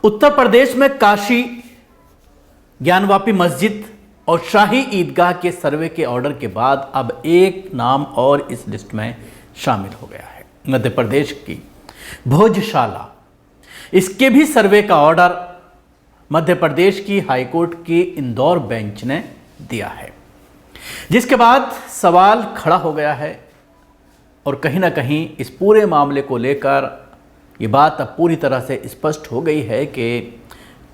उत्तर प्रदेश में काशी ज्ञानवापी मस्जिद और शाही ईदगाह के सर्वे के ऑर्डर के बाद अब एक नाम और इस लिस्ट में शामिल हो गया है, मध्य प्रदेश की भोजशाला। इसके भी सर्वे का ऑर्डर मध्य प्रदेश की हाईकोर्ट की इंदौर बेंच ने दिया है, जिसके बाद सवाल खड़ा हो गया है और कहीं ना कहीं इस पूरे मामले को लेकर ये बात अब पूरी तरह से स्पष्ट हो गई है कि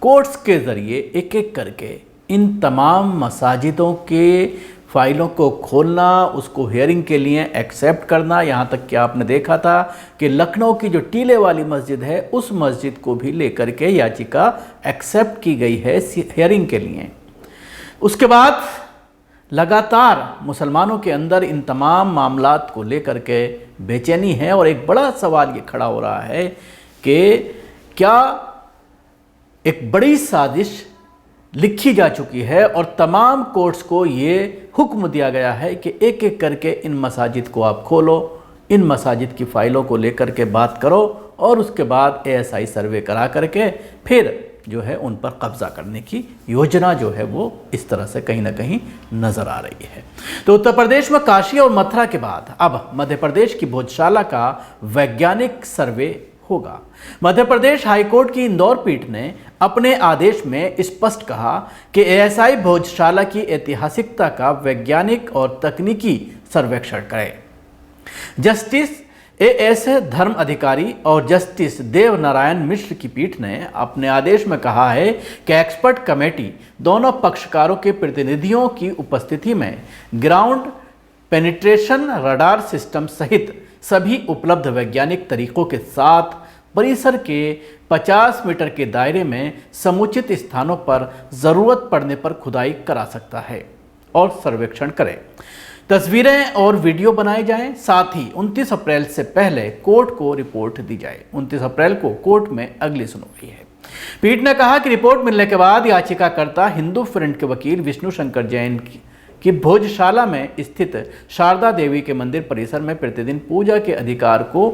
कोर्ट्स के ज़रिए एक एक करके इन तमाम मसाजिदों के फाइलों को खोलना, उसको हियरिंग के लिए एक्सेप्ट करना, यहाँ तक कि आपने देखा था कि लखनऊ की जो टीले वाली मस्जिद है उस मस्जिद को भी लेकर के याचिका एक्सेप्ट की गई है हियरिंग के लिए। उसके बाद लगातार मुसलमानों के अंदर इन तमाम मामलात को लेकर के बेचैनी है और एक बड़ा सवाल ये खड़ा हो रहा है कि क्या एक बड़ी साजिश लिखी जा चुकी है और तमाम कोर्ट्स को ये हुक्म दिया गया है कि एक एक करके इन मसाजिद को आप खोलो, इन मसाजिद की फ़ाइलों को लेकर के बात करो और उसके बाद ASI सर्वे करा करके फिर जो है उन पर कब्ज़ा करने की योजना जो है वो इस तरह से कहीं ना कहीं नज़र आ रही है। तो उत्तर प्रदेश में काशी और मथुरा के बाद अब मध्य प्रदेश की भोजशाला का वैज्ञानिक सर्वे होगा। मध्य प्रदेश हाईकोर्ट की इंदौर पीठ ने अपने आदेश में स्पष्ट कहा कि ASI भोजशाला की ऐतिहासिकता का वैज्ञानिक और तकनीकी सर्वेक्षण करे। जस्टिस AS धर्म अधिकारी और जस्टिस देव नारायण मिश्र की पीठ ने अपने आदेश में कहा है कि एक्सपर्ट कमेटी दोनों पक्षकारों के प्रतिनिधियों की उपस्थिति में ग्राउंड पेनिट्रेशन रडार सिस्टम सहित सभी उपलब्ध वैज्ञानिक तरीकों के साथ परिसर के 50 मीटर के दायरे में समुचित स्थानों पर ज़रूरत पड़ने पर खुदाई करा सकता है और सर्वेक्षण करे। तस्वीरें और वीडियो बनाए जाएं, साथ ही 29 अप्रैल से पहले कोर्ट को रिपोर्ट दी जाए। 29 अप्रैल को कोर्ट में अगली सुनवाई है। पीठ ने कहा कि रिपोर्ट मिलने के बाद याचिकाकर्ता हिंदू फ्रंट के वकील विष्णु शंकर जैन की भोजशाला में स्थित शारदा देवी के मंदिर परिसर में प्रतिदिन पूजा के अधिकार को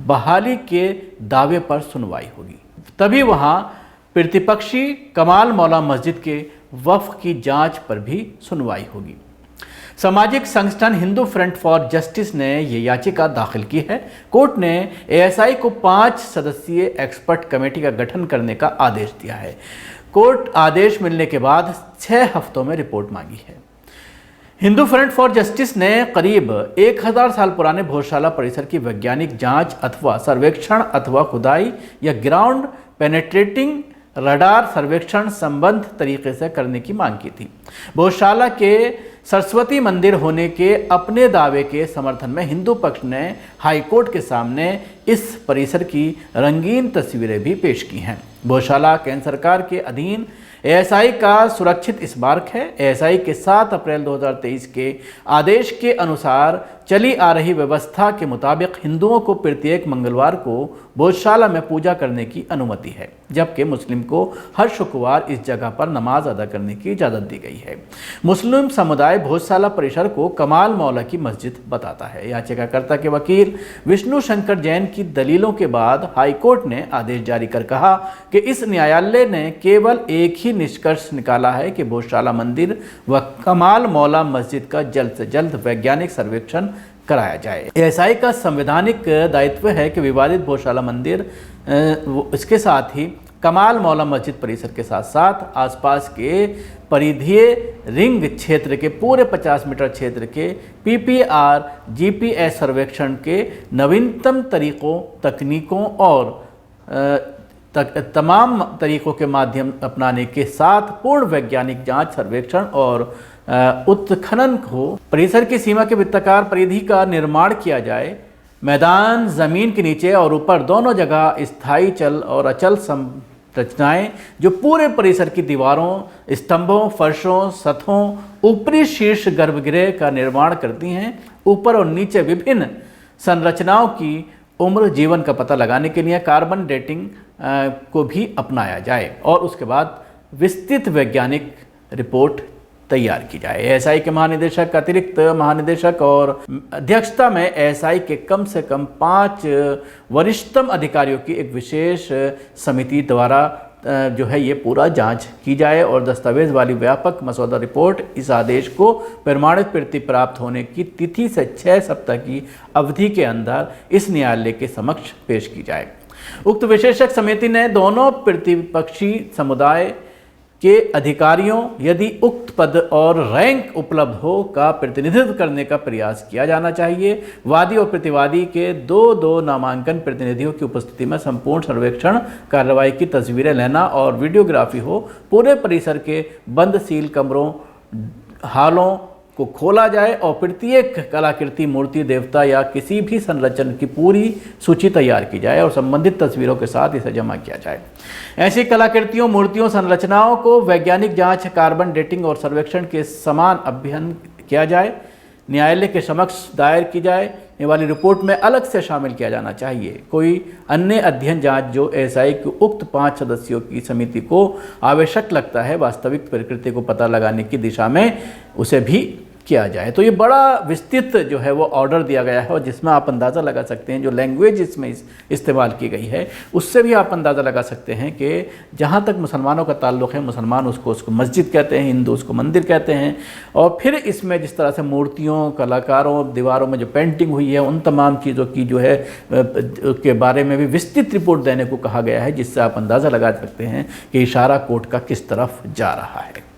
बहाली के दावे पर सुनवाई होगी। तभी वहां प्रतिपक्षी कमाल मौला मस्जिद के वक्फ की जांच पर भी सुनवाई होगी। सामाजिक संगठन हिंदू फ्रंट फॉर जस्टिस ने यह याचिका दाखिल की है। कोर्ट ने ASI को 5 सदस्यीय एक्सपर्ट कमेटी का गठन करने का आदेश दिया है। कोर्ट आदेश मिलने के बाद 6 हफ्तों में रिपोर्ट मांगी है। हिंदू फ्रंट फॉर जस्टिस ने करीब 1000 साल पुराने भोजशाला परिसर की वैज्ञानिक जांच अथवा सर्वेक्षण अथवा खुदाई या ग्राउंड पेनेट्रेटिंग रडार सर्वेक्षण संबद्ध तरीके से करने की मांग की थी। भोजशाला के सरस्वती मंदिर होने के अपने दावे के समर्थन में हिंदू पक्ष ने हाईकोर्ट के सामने इस परिसर की रंगीन तस्वीरें भी पेश की हैं। भोजशाला केंद्र सरकार के अधीन ASI का सुरक्षित स्मारक है। ASI के 7 अप्रैल 2023 के आदेश के अनुसार चली आ रही व्यवस्था के मुताबिक हिंदुओं को प्रत्येक मंगलवार को भोजशाला में पूजा करने की अनुमति है, जबकि मुस्लिम को हर शुक्रवार इस जगह पर नमाज अदा करने की इजाज़त दी गई है। मुस्लिम समुदाय भोजशाला परिसर को कमाल मौला की मस्जिद बताता है। याचिकाकर्ता के वकील विष्णु शंकर जैन की दलीलों के बाद हाईकोर्ट ने आदेश जारी कर कहा कि इस न्यायालय ने केवल एक ही निष्कर्ष निकाला है कि भोजशाला मंदिर व कमाल मौला मस्जिद का जल्द से जल्द वैज्ञानिक सर्वेक्षण कराया जाए। ASI का संवैधानिक दायित्व है कि विवादित भोजशाला मंदिर इसके साथ ही कमाल मौला मस्जिद परिसर के साथ साथ आसपास के परिधीय रिंग क्षेत्र के पूरे 50 मीटर क्षेत्र के PPR GPS सर्वेक्षण के नवीनतम तरीकों, तकनीकों और तमाम तरीकों के माध्यम अपनाने के साथ पूर्ण वैज्ञानिक जांच, सर्वेक्षण और उत्खनन को परिसर की सीमा के वृत्ताकार परिधि का निर्माण किया जाए। मैदान, जमीन के नीचे और ऊपर दोनों जगह स्थायी चल और अचल संरचनाएं जो पूरे परिसर की दीवारों, स्तंभों, फर्शों, सतहों, ऊपरी शीर्ष गर्भगृह का निर्माण करती हैं। ऊपर और नीचे विभिन्न संरचनाओं की उम्र, जीवन का पता लगाने के लिए कार्बन डेटिंग को भी अपनाया जाए और उसके बाद विस्तृत वैज्ञानिक रिपोर्ट तैयार की जाए। ASI के महानिदेशक, अतिरिक्त महानिदेशक और अध्यक्षता में ASI के कम से कम 5 वरिष्ठतम अधिकारियों की एक विशेष समिति द्वारा जो है ये पूरा जांच की जाए और दस्तावेज वाली व्यापक मसौदा रिपोर्ट इस आदेश को प्रमाणित प्रति प्राप्त होने की तिथि से 6 सप्ताह की अवधि के अंदर इस न्यायालय के समक्ष पेश की जाए। उक्त विशेषज्ञ समिति ने दोनों प्रतिपक्षी समुदाय के अधिकारियों, यदि उक्त पद और रैंक उपलब्ध हो, का प्रतिनिधित्व करने का प्रयास किया जाना चाहिए। वादी और प्रतिवादी के दो नामांकन प्रतिनिधियों की उपस्थिति में संपूर्ण सर्वेक्षण कार्रवाई की तस्वीरें लेना और वीडियोग्राफी हो। पूरे परिसर के बंद सील कमरों, हालों को खोला जाए और प्रत्येक कलाकृति, मूर्ति, देवता या किसी भी संरचना की पूरी सूची तैयार की जाए और संबंधित तस्वीरों के साथ इसे जमा किया जाए। ऐसी कलाकृतियों, मूर्तियों, संरचनाओं को वैज्ञानिक जांच, कार्बन डेटिंग और सर्वेक्षण के समान अध्ययन किया जाए। न्यायालय के समक्ष दायर की जाए ये वाली रिपोर्ट में अलग से शामिल किया जाना चाहिए। कोई अन्य अध्ययन जांच जो एएसआई की उक्त 5 सदस्यों की समिति को आवश्यक लगता है, वास्तविक प्रकृति को पता लगाने की दिशा में उसे भी किया जाए। तो ये बड़ा विस्तृत जो है वो ऑर्डर दिया गया है और जिसमें आप अंदाज़ा लगा सकते हैं, जो लैंग्वेज इसमें इस्तेमाल की गई है उससे भी आप अंदाज़ा लगा सकते हैं कि जहाँ तक मुसलमानों का ताल्लुक़ है, मुसलमान उसको मस्जिद कहते हैं, हिंदू उसको मंदिर कहते हैं। और फिर इसमें जिस तरह से मूर्तियों, कलाकारों, दीवारों में जो पेंटिंग हुई है, उन तमाम चीज़ों की जो है के बारे में भी विस्तृत रिपोर्ट देने को कहा गया है, जिससे आप अंदाज़ा लगा सकते हैं कि इशारा कोर्ट का किस तरफ जा रहा है।